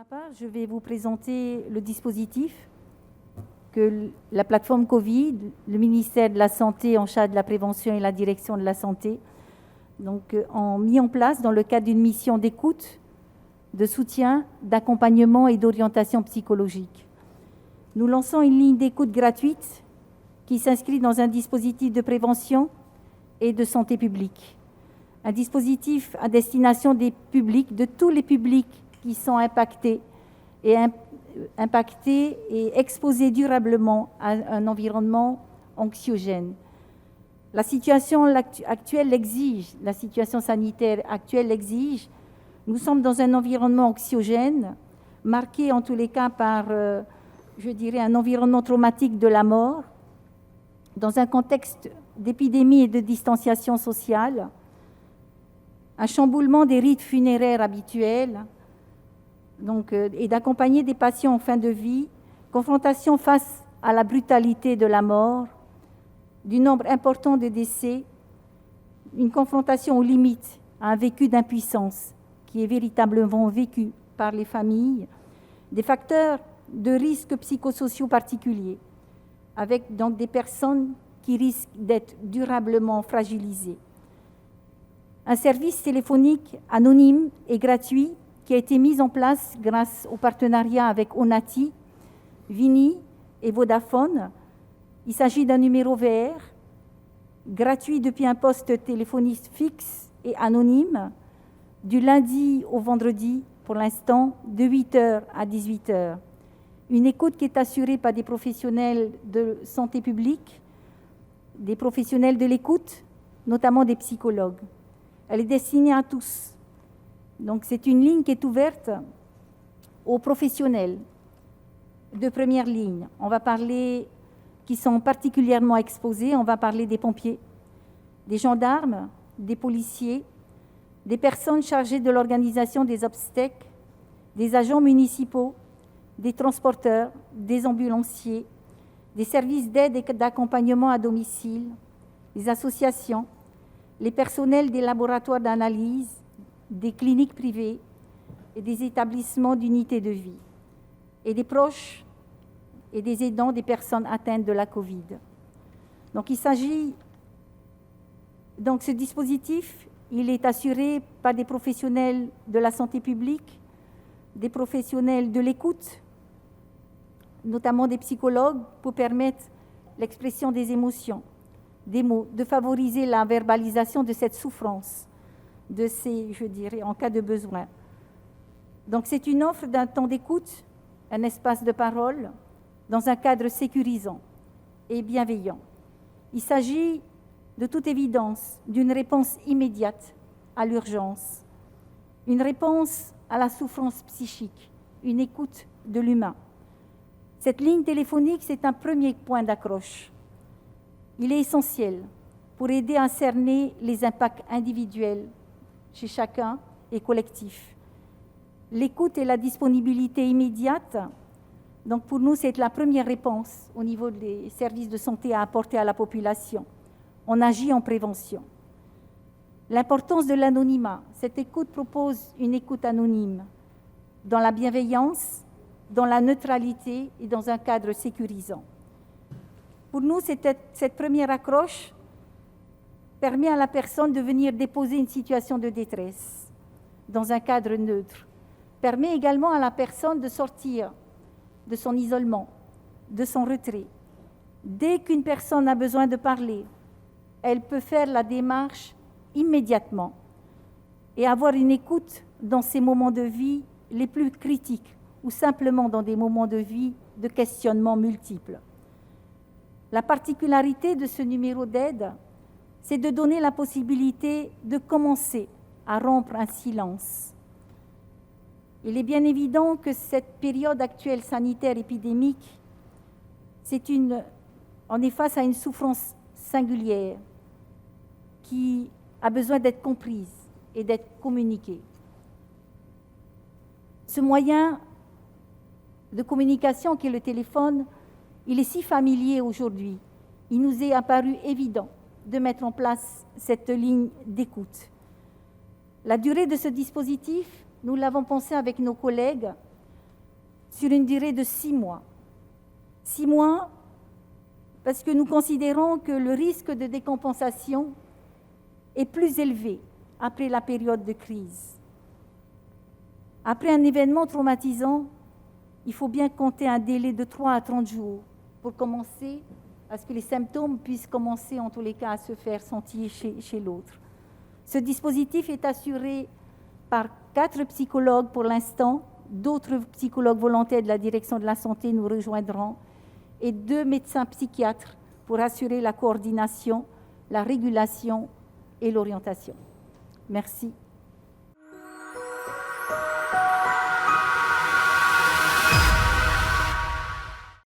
ma part, je vais vous présenter le dispositif que la plateforme Covid, le ministère de la Santé en charge de la prévention et la direction de la santé, ont mis en place dans le cadre d'une mission d'écoute, de soutien, d'accompagnement et d'orientation psychologique. Nous lançons une ligne d'écoute gratuite qui s'inscrit dans un dispositif de prévention et de santé publique. Un dispositif à destination des publics, de tous les publics qui sont impactés et exposés durablement à un environnement anxiogène. La situation actuelle l'exige, la situation sanitaire actuelle l'exige. Nous sommes dans un environnement anxiogène, marqué en tous les cas par, un environnement traumatique de la mort, dans un contexte d'épidémie et de distanciation sociale, un chamboulement des rites funéraires habituels, et d'accompagner des patients en fin de vie, confrontation face à la brutalité de la mort, du nombre important de décès, une confrontation aux limites à un vécu d'impuissance qui est véritablement vécu par les familles, des facteurs de risques psychosociaux particuliers, avec donc des personnes qui risquent d'être durablement fragilisées. Un service téléphonique anonyme et gratuit qui a été mis en place grâce au partenariat avec Onati, Vini et Vodafone. Il s'agit d'un numéro VR, gratuit depuis un poste téléphonique fixe et anonyme, du lundi au vendredi, pour l'instant, de 8h à 18h. Une écoute qui est assurée par des professionnels de santé publique, des professionnels de l'écoute, notamment des psychologues. Elle est destinée à tous. Donc c'est une ligne qui est ouverte aux professionnels de première ligne. On va parler qui sont particulièrement exposés, on va parler des pompiers, des gendarmes, des policiers, des personnes chargées de l'organisation des obsèques, des agents municipaux, des transporteurs, des ambulanciers, des services d'aide et d'accompagnement à domicile, des associations, les personnels des laboratoires d'analyse, des cliniques privées et des établissements d'unités de vie, et des proches et des aidants des personnes atteintes de la Covid. Donc il s'agit, ce dispositif, il est assuré par des professionnels de la santé publique, des professionnels de l'écoute, notamment des psychologues, pour permettre l'expression des émotions, des mots, de favoriser la verbalisation de cette souffrance, de ces, en cas de besoin. Donc c'est une offre d'un temps d'écoute, un espace de parole, dans un cadre sécurisant et bienveillant. Il s'agit, de toute évidence, d'une réponse immédiate à l'urgence, une réponse à la souffrance psychique, une écoute de l'humain. Cette ligne téléphonique, c'est un premier point d'accroche. Il est essentiel pour aider à cerner les impacts individuels chez chacun et collectif. L'écoute et la disponibilité immédiate, donc pour nous, c'est la première réponse au niveau des services de santé à apporter à la population. On agit en prévention. L'importance de l'anonymat. Cette écoute propose une écoute anonyme, dans la bienveillance, dans la neutralité et dans un cadre sécurisant. Pour nous, cette première accroche permet à la personne de venir déposer une situation de détresse dans un cadre neutre, permet également à la personne de sortir de son isolement, de son retrait. Dès qu'une personne a besoin de parler, elle peut faire la démarche immédiatement et avoir une écoute dans ces moments de vie les plus critiques ou simplement dans des moments de vie de questionnement multiples. La particularité de ce numéro d'aide, c'est de donner la possibilité de commencer à rompre un silence. Il est bien évident que cette période actuelle sanitaire épidémique, on est face à une souffrance singulière qui a besoin d'être comprise et d'être communiquée. Ce moyen de communication qu'est le téléphone, il est si familier aujourd'hui. Il nous est apparu évident de mettre en place cette ligne d'écoute. La durée de ce dispositif, nous l'avons pensé avec nos collègues sur une durée de 6 mois. 6 mois parce que nous considérons que le risque de décompensation est plus élevé après la période de crise. Après un événement traumatisant, il faut bien compter un délai de 3 à 30 jours pour commencer, à ce que les symptômes puissent commencer en tous les cas à se faire sentir chez l'autre. Ce dispositif est assuré par 4 psychologues pour l'instant, d'autres psychologues volontaires de la direction de la santé nous rejoindront, et 2 médecins psychiatres pour assurer la coordination, la régulation et l'orientation. Merci.